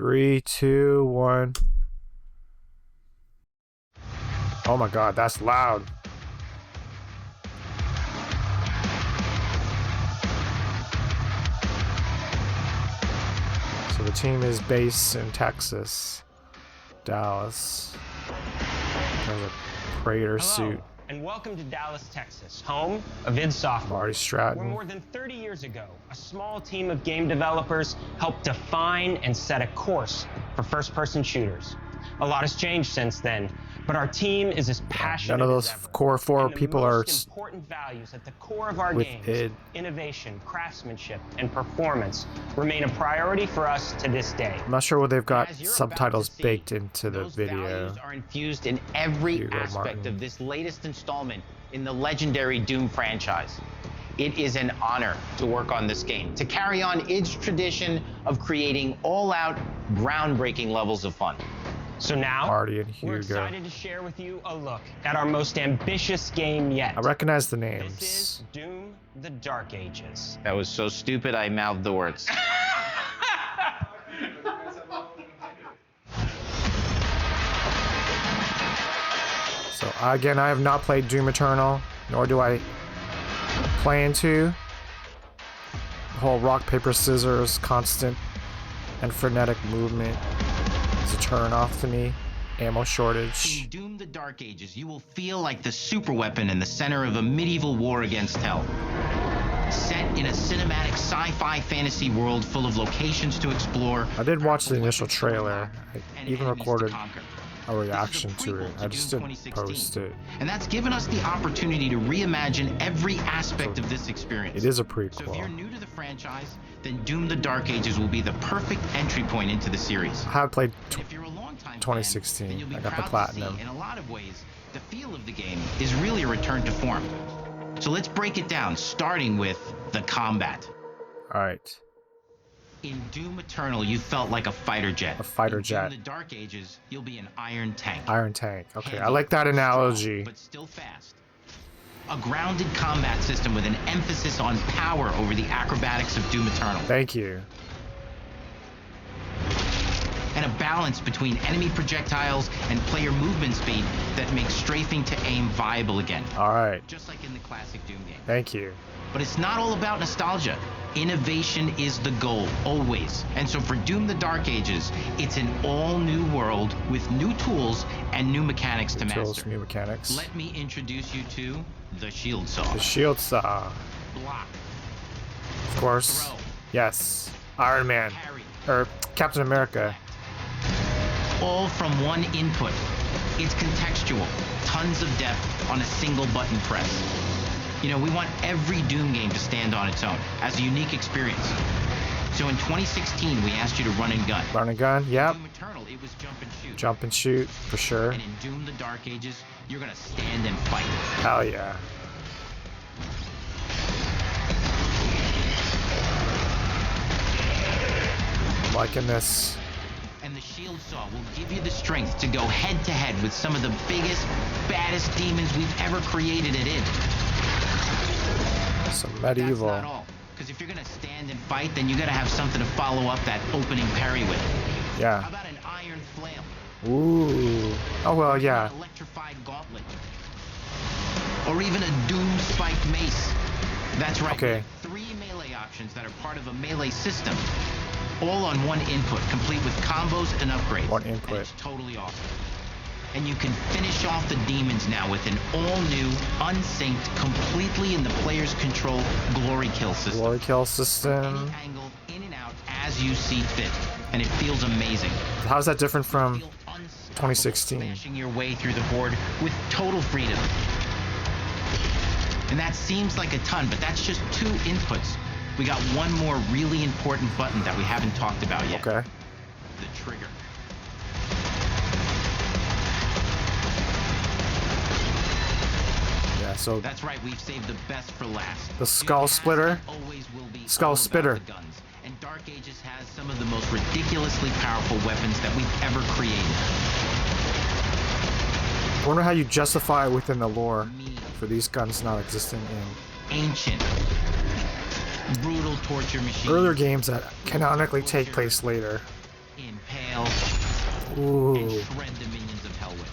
3, 2, 1. Oh my god, that's loud. So the team is based in Texas, Dallas. There's a Praetor suit. And welcome to Dallas, Texas, home of id Software. Marty Stratton. Where more than 30 years ago, a small team of game developers helped define and set a course for first-person shooters. A lot has changed since then, but our team is as passionate None of those as ever. core four And the people are most important values at the core of our with games, id. innovation, craftsmanship, and performance, remain a priority for us to this day. I'm not sure what they've got As you're subtitles about to see, baked into the those video. values are infused in every Hugo aspect Martin. of this latest installment in the legendary Doom franchise. It is an honor to work on this game, to carry on id's tradition of creating all-out, groundbreaking levels of fun. So now, Marty and we're Hugo. excited to share with you a look at our most ambitious game yet. I recognize the This names. is Doom: The Dark Ages. That was so stupid I mouthed the words. So again, I have not played Doom Eternal, nor do I plan to. The whole rock, paper, scissors, constant and frenetic movement is a turn off to me. Ammo shortage. In Doom: The Dark Ages, you will feel like the superweapon in the center of a medieval war against hell. Set in a cinematic sci-fi fantasy world full of locations to explore. I did watch the initial trailer. I and even enemies to recorded conquer. a reaction This is a to it. prequel I just Doom didn't 2016. post it. And that's given us the opportunity to reimagine every aspect of this experience. It is a So if you're prequel. new to the franchise, then Doom: The Dark Ages will be the perfect entry point into the series. I have played And if you're a longtime fan, 2016. then you'll be I got the proud to see, platinum. in a lot of ways, the feel of the game is really a return to form. So let's break it down, starting with the combat. Alright. In Doom Eternal, you felt like a fighter jet. A fighter In jet. Doom: The Dark Ages, you'll be an iron tank. Iron Tank. Okay, I Heavy, like that strong, analogy. but still fast. A grounded combat system with an emphasis on power over the acrobatics of Doom Eternal. Thank you. And a balance between enemy projectiles and player movement speed that makes strafing to aim viable again. Alright. Just like in the classic Doom game. Thank you. But it's not all about nostalgia. Innovation is the goal, always. And so for Doom: The Dark Ages, it's an all-new world with new tools and new mechanics to Tools, master. new mechanics. Let me introduce you to the Shield Saw. The shield saw. Block, Of course. throw, Yes. Iron Man. parry, Or Captain America. all from one input. It's contextual, tons of depth on a single button press. You know, we want every Doom game to stand on its own as a unique experience. So in 2016, we asked you to run and gun. Run and gun. Yep. Doom Eternal, it was jump and shoot. Jump and shoot. For sure. And in Doom: The Dark Ages, you're gonna stand and fight. Hell yeah. I'm liking this. And the Shield Saw will give you the strength to go head to head with some of the biggest, baddest demons we've ever created at id. Some That's medieval. not all. Because if you're gonna stand and fight, then you gotta have something to follow up that opening parry with. How Yeah. about an iron flail? Ooh. Oh well, yeah. An electrified gauntlet? Or even a Doom spiked mace? That's right. Okay. 3 melee options that are part of a melee system. All on one input, complete with combos and upgrades. One And input. it's totally awesome. And you can finish off the demons now with an all-new, unsynced, completely in the player's control glory kill system. Glory kill Any system. angle, in and out, as you see fit. And it feels amazing. How's that different from Feel unstoppable, 2016? Smashing your way through the horde with total freedom. And that seems like a ton, but that's just 2 inputs. We got one more really important button that we haven't talked about yet. Okay. The trigger. Yeah, so That's right, we've saved the best for last. The Skull Splitter. Always will be Skull all about Spitter. the guns. And Dark Ages has some of the most ridiculously powerful weapons that we've ever created. I wonder how you justify it within the lore Mean, for these guns not existing in ancient, brutal torture machines. earlier games that canonically take place later. impale, Ooh. and shred the minions of hell with.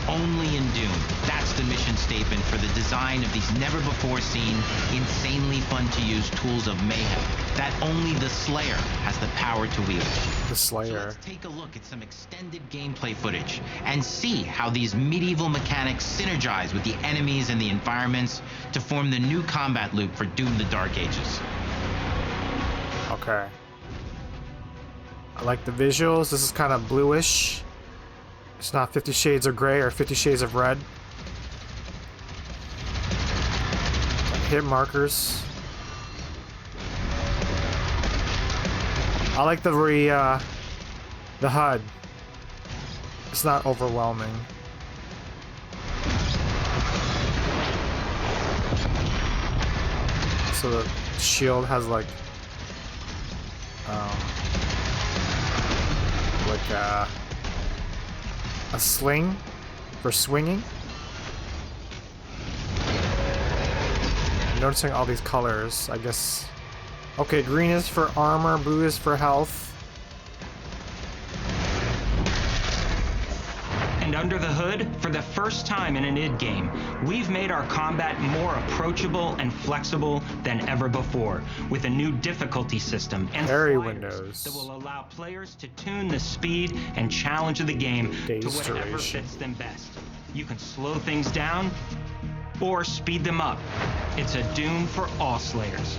Only in Doom. That's the mission statement for the design of these never-before-seen, insanely fun-to-use tools of mayhem that only the Slayer has the power to wield. The So Slayer. let's take a look at some extended gameplay footage and see how these medieval mechanics synergize with the enemies and the environments to form the new combat loop for Doom: The Dark Ages. Okay. I like the visuals. This is kind of bluish. It's not 50 Shades of Grey or 50 Shades of Red. Hit markers. I like the HUD. It's not overwhelming. So the shield has like a sling for swinging. I'm noticing all these colors, I guess. Okay, green is for armor, blue is for health. And under the hood, for the first time in an id game, we've made our combat more approachable and flexible than ever before, with a new difficulty system and Parry flyers windows. that will allow players to tune the speed and challenge of the game Days to whatever duration. fits them best. You can slow things down or speed them up. It's a Doom for all Slayers.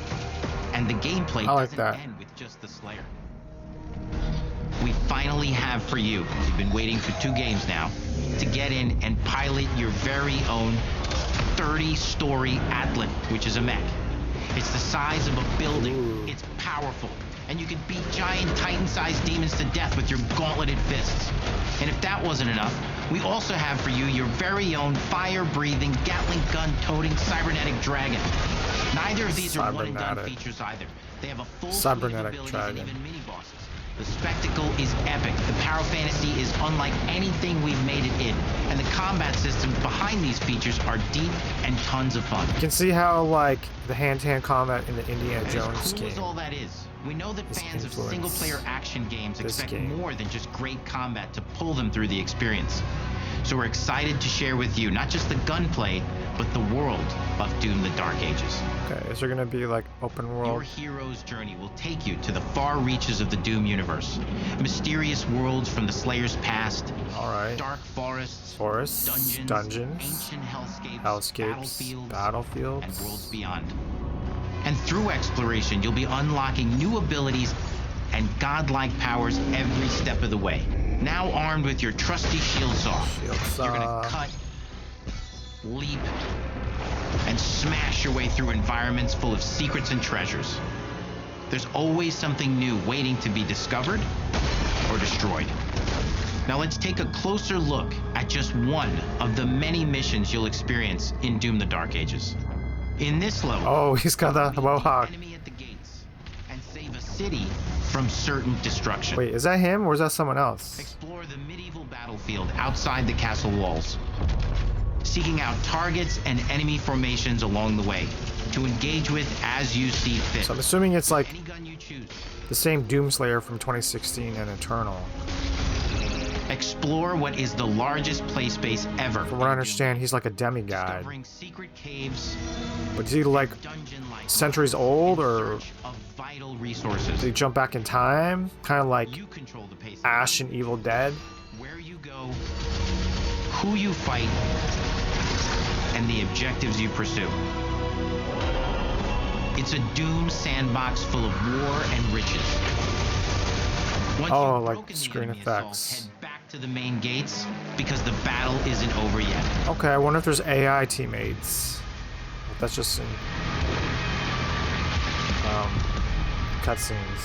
And the gameplay I like doesn't that. end with just the Slayer. We finally have for you, you've been waiting for 2 games now, to get in and pilot your very own 30-story Atlan, which is a mech. It's the size of a building, Ooh. it's powerful, and you can beat giant Titan-sized demons to death with your gauntleted fists. And if that wasn't enough, we also have for you your very own fire-breathing, Gatling gun-toting cybernetic dragon. Neither of these are one-and-done Cybernetic. features either. They have a full Cybernetic suite of abilities dragon. and even mini-bosses. The spectacle is epic. The power fantasy is unlike anything we've made it in. And the combat systems behind these features are deep and tons of fun. You can see how like the hand-to-hand combat in the Indiana And Jones as cool game. as all that is, we know that This fans of influence single-player action games this expect game. more than just great combat to pull them through the experience. So we're excited to share with you not just the gunplay, but the world of Doom: The Dark Ages. Okay, is there gonna be like open Your world? hero's journey will take you to the far reaches of the Doom universe. Mysterious worlds from the Slayer's past, All right. dark forests, Forests, dungeons, ancient hellscapes, hellscapes, battlefields. and worlds beyond. And through exploration, you'll be unlocking new abilities and godlike powers every step of the way. Now armed with your trusty shield saw, Shield you're gonna saw. cut, leap, and smash your way through environments full of secrets and treasures. There's always something new waiting to be discovered or destroyed. Now let's take a closer look at just one of the many missions you'll experience in Doom: The Dark Ages. In this level, Oh, he's got the beat the mohawk. enemy at the gates and save a city from certain destruction. Wait, is that him or is that someone else? Explore the medieval battlefield outside the castle walls, seeking out targets and enemy formations along the way to engage with as you see fit. So I'm assuming it's like Any gun you choose. the same Doomslayer from 2016 and Eternal. Explore what is the largest play space ever. From what I understand, he's like a demigod. Discovering secret caves, But is he like dungeon-like centuries old, in or search of vital resources. did he jump back in time? Kind of like You control the pace. of Ash in Evil Dead. where you go, who you fight, and the objectives you pursue. It's a Doom sandbox full of war and riches. Once Oh, you've like broken the screen enemy assault, effects. head back to the main gates because the battle isn't over yet. Okay, I wonder if there's AI teammates. If that's just in cutscenes.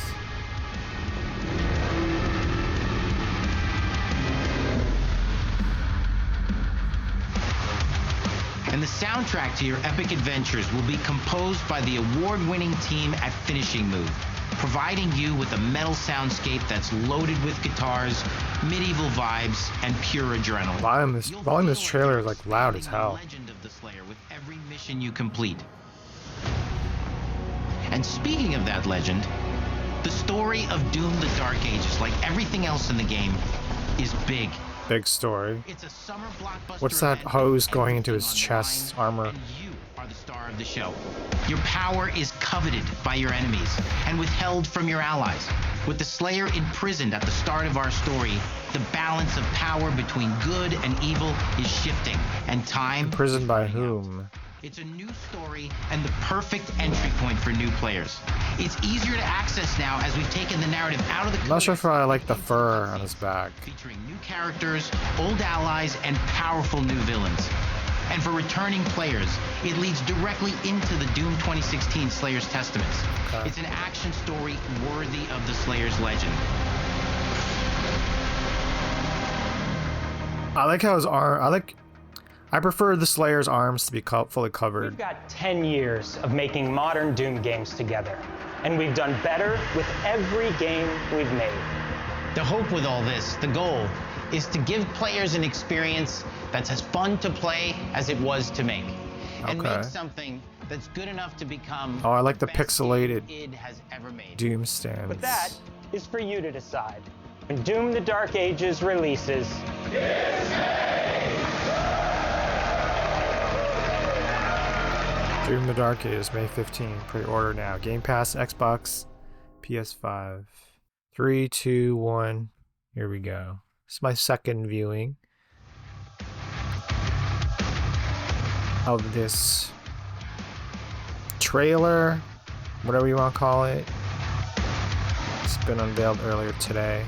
And the soundtrack to your epic adventures will be composed by the award-winning team at Finishing Move, providing you with a metal soundscape that's loaded with guitars, medieval vibes, and pure adrenaline. Volume this trailer is like loud as hell. The legend of the Slayer with every mission you complete. And speaking of that legend, The story of Doom: The Dark Ages, like everything else in the game, is big. Big story. It's a summer blockbuster. What's that event, hose going into his everything chest online, armor? And you are the star of the show. Your power is coveted by your enemies and withheld from your allies. With the Slayer imprisoned at the start of our story, the balance of power between good and evil is shifting, and time. Imprisoned by is running out. whom? It's a new story and the perfect entry point for new players. It's easier to access now as we've taken the narrative out of the I'm not sure if I like the into fur the on his back. featuring new characters, old allies, and powerful new villains. And for returning players, it leads directly into the Doom 2016 Slayer's Testaments. Okay. It's an action story worthy of the Slayer's legend. I like how his arm. I prefer the Slayer's arms to be fully covered. We've got 10 years of making modern Doom games together, and we've done better with every game we've made. The hope with all this, the goal, is to give players an experience that's as fun to play as it was to make. And Okay. make something that's good enough to become Oh, I like the best pixelated game id has ever made. Doom stands. But that is for you to decide. When Doom: The Dark Ages releases, Doom: The Dark Ages, May 15. Pre-order now. Game Pass, Xbox, PS5. 3, 2, 1. Here we go. This is my second viewing of this trailer, whatever you want to call it. It's been unveiled earlier today.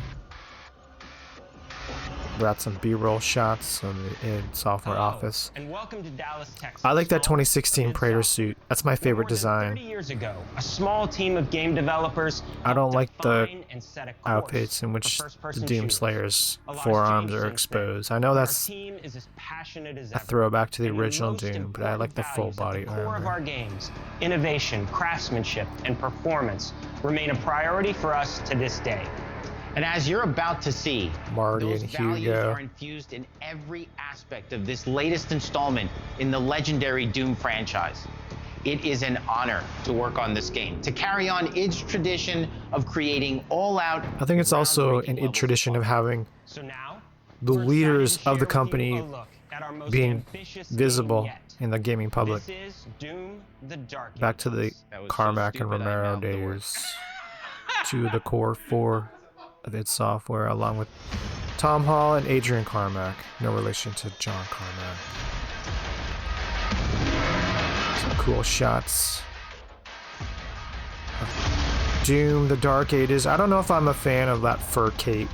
Got some B-roll shots of the id Software hello, Office. and welcome to Dallas, Texas. I like that home 2016 of id Praetor Software. suit. That's my favorite More than design. 30 years ago, a small team of game developers I don't helped like the define and set a course outfits in for which the first-person Doom shooters. Slayer's A lot has forearms changed are since then, exposed. I know but our that's team is as passionate as a ever. throwback to the And original most Doom, but I like the full important body values at the core of our armor. games, innovation, craftsmanship, and performance remain a priority for us to this day. And as you're about to see, Marty those and values Hugo. are infused in every aspect of this latest installment in the legendary Doom franchise. It is an honor to work on this game, to carry on id's tradition of creating all-out. I think it's also an groundbreaking id levels tradition of fun. having So now, the we're excited leaders to of the share with you company a look at our most being ambitious game visible yet. in the gaming public. This is Doom: The Dark Back to the Ages. That was so Carmack and stupid, I Romero mouthed the word. days. To the core four of id Software, along with Tom Hall and Adrian Carmack. No relation to John Carmack. Some cool shots of Doom: The Dark Ages. I don't know if I'm a fan of that fur cape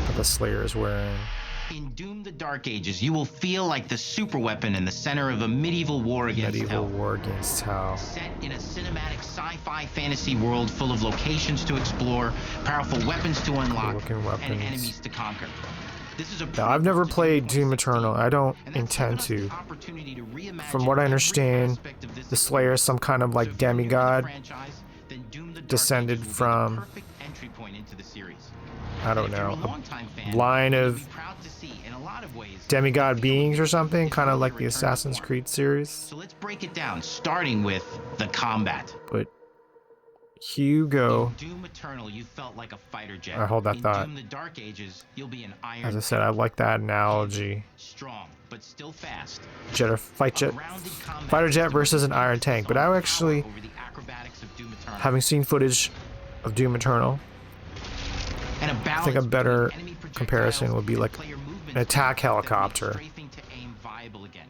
that the Slayer is wearing. In Doom: The Dark Ages, you will feel like the superweapon in the center of a medieval war against Medieval hell. war against hell. Set in a cinematic sci-fi fantasy world full of locations to explore, powerful weapons to unlock, Cool-looking and weapons. enemies to conquer. This is a Now, I've never prequel to played Doom 2016, Eternal. I don't and that's intend given us to. the opportunity to reimagine From what I every understand, aspect of this the Slayer is some kind of So like if you're new to the demigod. franchise, then Doom: The Dark descended Ages will be the from- perfect entry point into the series. I don't And if you're know, a longtime fan, line you'll of be proud to see, in a lot of ways, demigod that beings or is something, kind of really like a the return to Assassin's form. Creed series. So let's break it down, starting with the combat. But Hugo, In Doom Eternal, you felt like a fighter jet. I hold that In thought. Doom: The Dark Ages, you'll be an iron. as I said, I like that analogy. Strong, but still fast. Jet or fight A jet, grounded combat fighter jet system versus an with iron tank. But I power actually, over the acrobatics of Doom Eternal. having seen footage of Doom Eternal, And a I think a balance better between enemy comparison projectiles would be and like player movements an attack that make helicopter, strafing to aim viable again.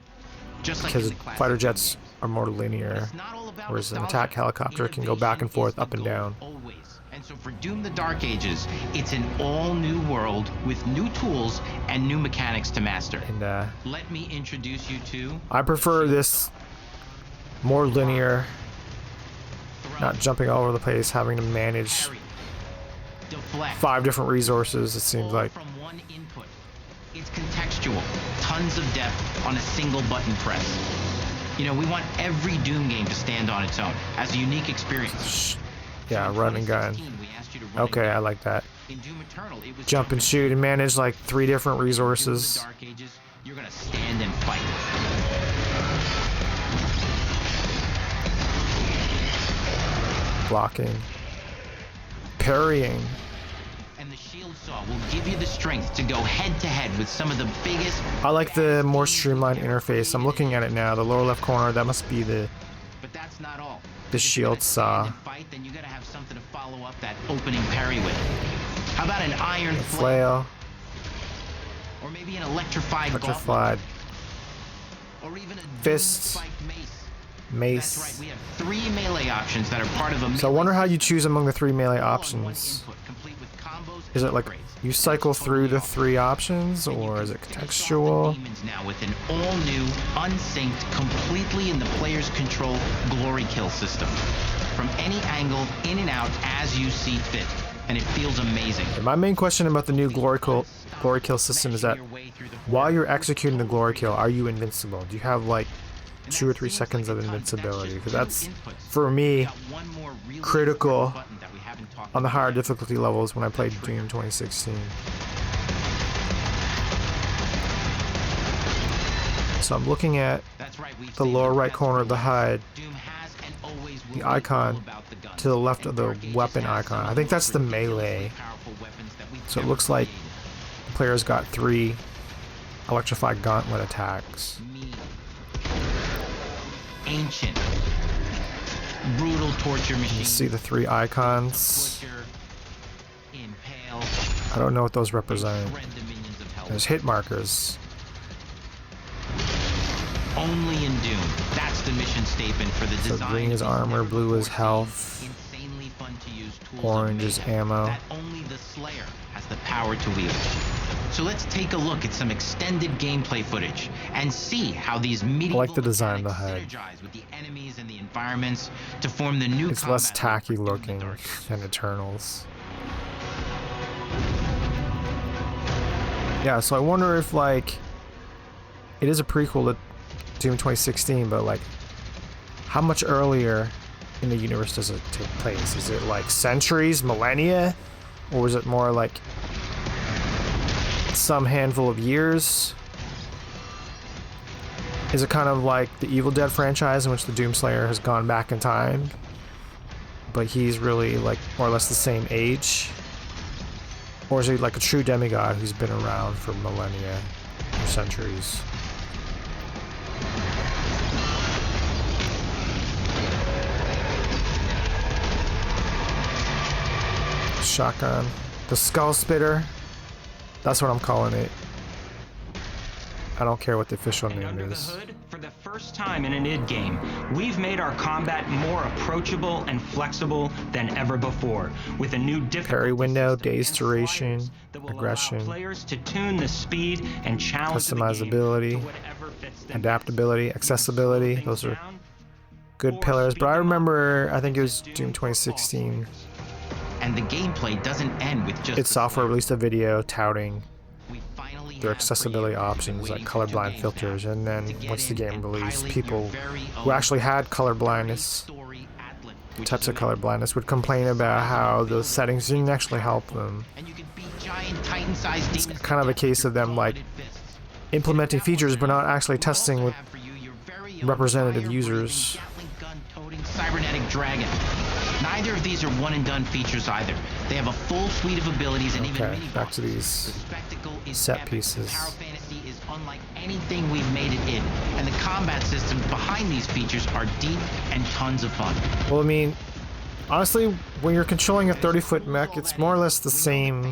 Just like because in the classic fighter Doom jets games. are more linear, It's not all about whereas an nostalgia. attack helicopter can go back and Innovation forth, is the up and goal, down. always. And so for Doom: The Dark Ages, it's an all-new world with new tools and new mechanics to master. And Let me introduce you to I prefer this more linear, not jumping all over the place, having to manage parry, deflect, 5 different resources, it seems all like. from one input. It's contextual, tons of depth on a single button press. You know, we want every Doom game to stand on its own as a unique experience. Yeah, So in run and gun. 2016, we asked you to run and Okay, gun. I like that. In Doom Eternal, it was Jump and shoot and manage like 3 different Doom: resources. The Dark Ages, you're gonna stand and fight. Blocking. parrying. And the shield saw will give you the strength to go head to head with some of the biggest. I like the more streamlined interface. I'm looking at it now. The lower left corner, that must be the But that's not all. shield saw. Fight, then you gotta have something to follow up that opening parry with. How about an iron Flail. Or maybe an electrified Electrified. Or even a Fist. Mace. That's right, Mace. we have 3 melee options that are part of a So I wonder how you choose among the 3 melee options. Is it like you cycle through the 3 options, or is it contextual? Now with an all-new, unsynced, completely in the player's control glory kill system. From any angle, in and out, as you see fit. And it feels amazing. My main question about the new glory kill system is that while you're executing the glory kill, are you invincible? Do you have like 2 or 3 seconds of invincibility? Because that's, for me, critical on the higher difficulty levels when I played Doom 2016. So I'm looking at the lower right corner of the HUD, the icon to the left of the weapon icon. I think that's the melee. So it looks like the player's got 3 electrified gauntlet attacks. Ancient, brutal torture machine. You see the 3 icons. Butcher, impale, I don't know what those represent. shred the minions of hell. There's hit markers. Only in Doom. That's the mission statement for the So design. green is armor, blue is health, Insanely fun to use tools of orange is mayhem ammo. that only the Slayer has the power to wield. So let's take a look at some extended gameplay footage and see how these medieval I like the design of the mechanics HUD. synergize with the enemies and the environments to form the new It's less combat tacky loop for looking Doom the Dark than Eternals. Yeah, so I wonder if like it is a prequel to Doom 2016, but like how much earlier in the universe does it take place? Is it like centuries, millennia, or is it more like some handful of years? Is it kind of like the Evil Dead franchise in which the Doomslayer has gone back in time, but he's really like more or less the same age? Or is he like a true demigod who's been around for millennia or centuries? Shotgun. The Skull Spitter. That's what I'm calling it. I don't care what the official And name under the is. hood, for the first time in an id game, we've made our combat more approachable and flexible than ever before, with a new difficulty Parry window, system days and duration, sliders that will allow aggression, players to tune the speed and challenge of the game customizability, to whatever fits them adaptability, best. accessibility. Slow Those things are down, good or pillars. speed But I them up. remember, I think it was Doom Doom for all 2016. players. And the gameplay doesn't end with just id Software released a video touting We finally their have accessibility for you. options We've like been waiting for 2 colorblind games filters, now and then to get once the in game and released, pilot people your very who own actually had color blindness, story Atlas, which types is of a color blindness, would complain about how those settings didn't actually help them. and you can beat giant Titan-sized demons kind of a to death case with of them, your like, claw-headed fists. Implementing If that features but wasn't not enough, actually we also testing with have for you your very own representative fire-breathing, users. Gatling gun-toting cybernetic dragon. Neither of these are one-and-done features either. They have a full suite of abilities and even Okay, mini back to bosses. these The spectacle is set epic. pieces. Power Fantasy is unlike anything we've made it in, and the combat systems behind these features are deep and tons of fun. Well, I mean, honestly, when you're controlling a 30-foot mech, it's more or less the same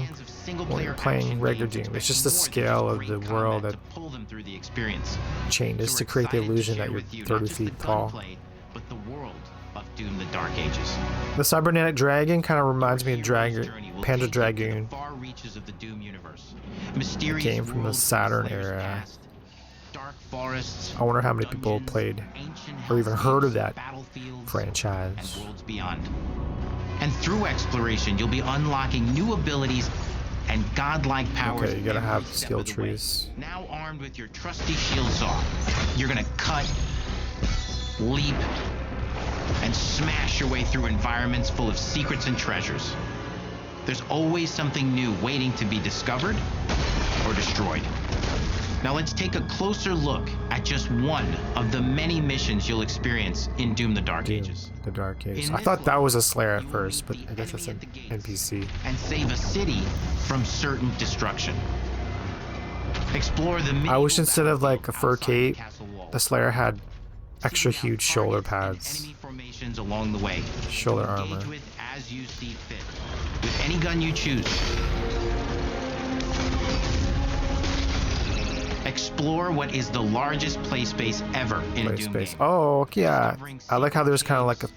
when you're playing regular Doom. It's just the scale of the world that pull them through the experience. changes So to we're create the excited to illusion share that you're with you 30 not just the feet tall. gunplay, but the world of Doom: The Dark Ages. The cybernetic dragon kind of reminds me of Your hero's journey will Panzer take you to the Dragoon. far reaches of the Doom universe. Mysterious game from the worlds Saturn Slayer's era. past, dark forests, I wonder how many people dungeons, played ancient or even heard of hellscapes, that battlefields, franchise. and worlds beyond. And through exploration, you'll be unlocking new abilities and godlike powers. Okay, you gotta every have step skill of the way. trees. Now armed with your trusty shield saw, you're gonna cut, leap, and smash your way through environments full of secrets and treasures. There's always something new waiting to be discovered or destroyed. Now let's take a closer look at just one of the many missions you'll experience in Doom: The Dark Ages. The Dark Ages. In I this thought that level, was a Slayer at you will first, but meet I the guess that's enemy an at the gates NPC. and save a city from certain destruction. Explore the I wish medieval instead of like a fur battlefield outside cape, castle walls. the Slayer had extra Seek out huge shoulder targets and pads. enemy formations along the way. Shoulder to engage armor. with as you see fit. With any gun you choose. Explore what is the largest play space ever in a Play Doom space. game. Oh, yeah. Discovering I like how there's kind of like a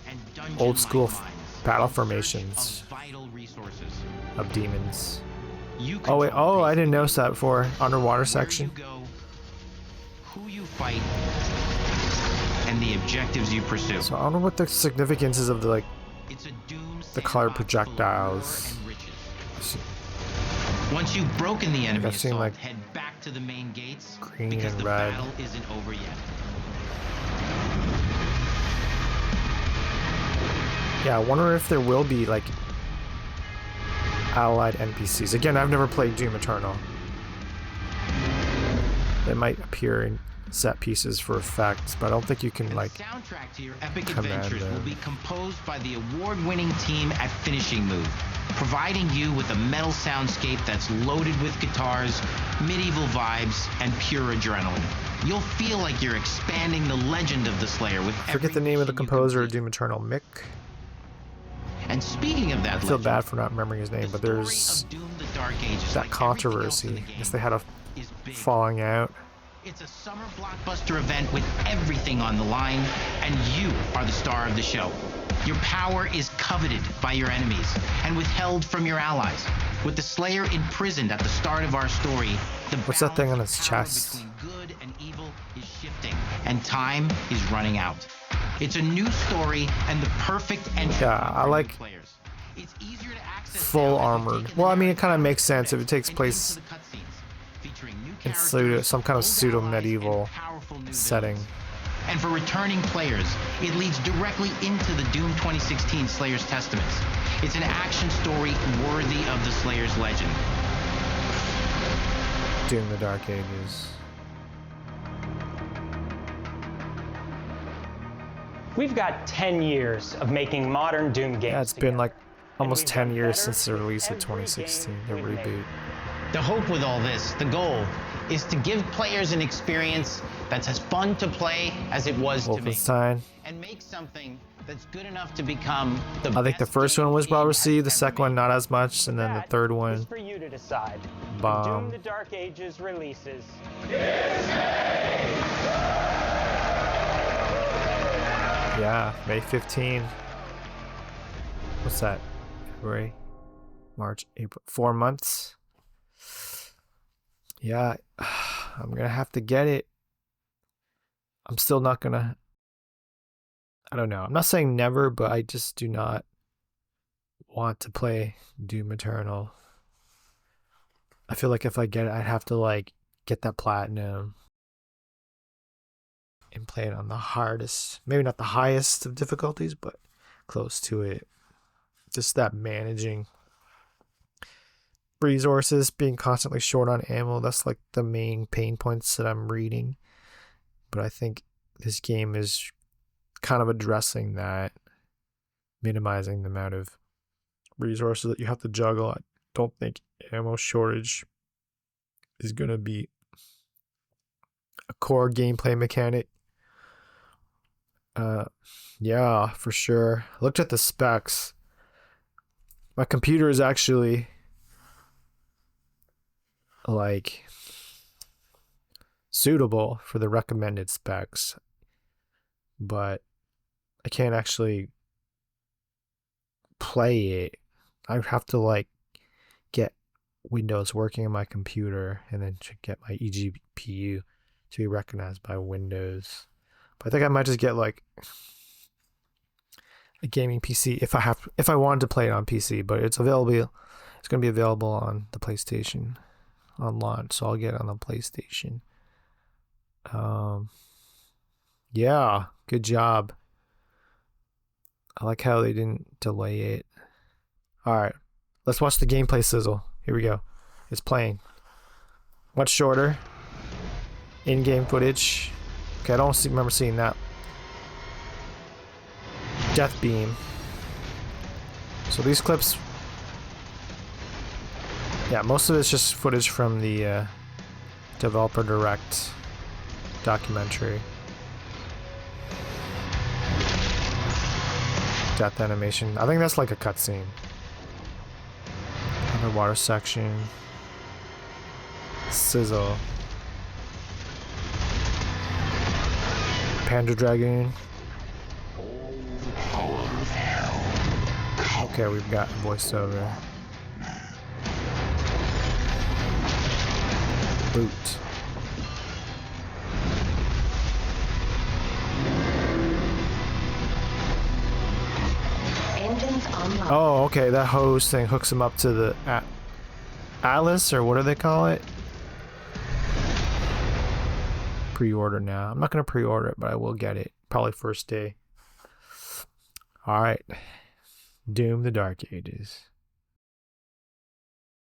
and dungeon old school lifelines battle in search formations of vital resources. of demons. You Oh wait, control oh, I basically didn't notice that before. Underwater where section. you go, who you fight, and the objectives you pursue. So I don't know what the significance is of the like It's a Doom the colored sandbox full of projectiles. lore and riches. Once you've broken the enemy I've seen, assault, like, head back to the main gates green because and the red. battle isn't over yet. Yeah, I wonder if there will be like allied NPCs. Again, I've never played Doom Eternal. They might appear in set pieces for effects, but I don't think you can like. The soundtrack to your epic command adventures will them. be composed by the award-winning team at Finishing Move, providing you with a metal soundscape that's loaded with guitars, medieval vibes, and pure adrenaline. You'll feel like you're expanding the legend of the Slayer with I forget the name of the composer of Doom Eternal, Mick. And speaking of that, I feel bad for not remembering his name, but there's Doom: The Dark Ages, that like everything else in controversy. the I game, guess they had a is big. falling out. It's a summer blockbuster event with everything on the line, and you are the star of the show. Your power is coveted by your enemies and withheld from your allies. With the Slayer imprisoned at the start of our story, the What's that thing on balance its of power chest? between good and evil is shifting, and time is running out. It's a new story and the perfect entry Yeah, point I for new like players. It's easier to access full now if you've armored. taken the Well, I mean, it kind of narrative makes sense if it takes and place into the cutscenes, featuring new in characters, some kind of old pseudo allies, and medieval powerful new setting. villains. And for returning players, it leads directly into the Doom 2016 Slayer's Testaments. It's an action story worthy of the Slayer's legend. Doom: The Dark Ages. We've got 10 years of making modern Doom games. Yeah, it's been like And almost we've 10 done years better since the release of every 2016, the game we've made. reboot. The hope with all this, the goal, is to give players an experience that's as fun to play as it was to make. Wolfenstein. And make something that's good enough to become the I think the best first game one was well has received, the ever second one made. not as much, and then the That third is one for you to decide. When bomb. Doom: The Dark Ages releases. Yeah, May 15. What's that? February, March, April. 4 months. Yeah, I'm gonna have to get it. I'm still not gonna. I don't know. I'm not saying never, but I just do not want to play Doom Eternal. I feel like if I get it, I'd have to like get that platinum and play it on the hardest, maybe not the highest of difficulties, but close to it. Just that managing resources, being constantly short on ammo, that's like the main pain points that I'm reading. But I think this game is kind of addressing that, minimizing the amount of resources that you have to juggle. I don't think ammo shortage is going to be a core gameplay mechanic. Yeah, for sure. I looked at the specs. My computer is actually like suitable for the recommended specs, but I can't actually play it. I have to like get Windows working on my computer and then get my eGPU to be recognized by Windows. But I think I might just get like a gaming PC if I wanted to play it on PC, but it's available. It's going to be available on the PlayStation on launch, so I'll get it on the PlayStation. Yeah, good job. I like how they didn't delay it. All right, let's watch the gameplay sizzle. Here we go. It's playing. much shorter. In-game footage. Okay, I don't remember seeing that. Death Beam. So these clips... Yeah, most of it's just footage from the Developer Direct documentary. Death animation. I think that's like a cutscene. Underwater section. Sizzle. Panda Dragoon. Okay, we've got voiceover. Boot. Engines online. Oh, okay, that hose thing hooks him up to the Atlas, or what do they call it? Pre-order now. I'm not gonna pre-order it, but I will get it. Probably first day. Alright. Doom the Dark Ages.